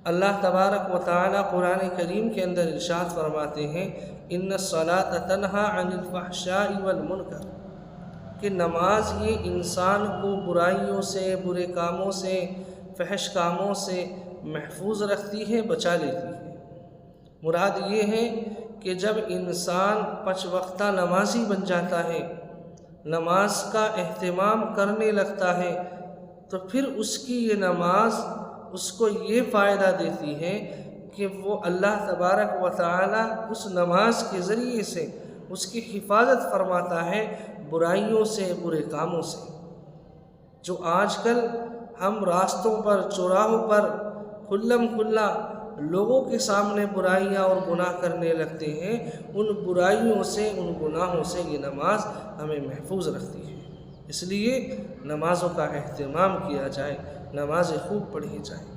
اللہ تبارک و تعالی قرآن کریم کے اندر ارشاد فرماتے ہیں ان الصلاۃ تنہی عن الفحشاء والمنکر، کہ نماز یہ انسان کو برائیوں سے، برے کاموں سے، فحش کاموں سے محفوظ رکھتی ہے، بچا لیتی ہے۔ مراد یہ ہے کہ جب انسان 5 وقتہ نمازی بن جاتا ہے، نماز کا اہتمام کرنے لگتا ہے، تو پھر اس کی یہ نماز اس کو یہ فائدہ دیتی ہے کہ وہ اللہ تبارک و تعالی اس نماز کے ذریعے سے اس کی حفاظت فرماتا ہے برائیوں سے، برے کاموں سے۔ جو آج کل ہم راستوں پر، چوراہوں پر کھلم کھلا لوگوں کے سامنے برائیاں اور گناہ کرنے لگتے ہیں، ان برائیوں سے، ان گناہوں سے یہ نماز ہمیں محفوظ رکھتی ہے۔ اس لیے نمازوں کا اہتمام کیا جائے، نمازیں خوب پڑھی جائیں۔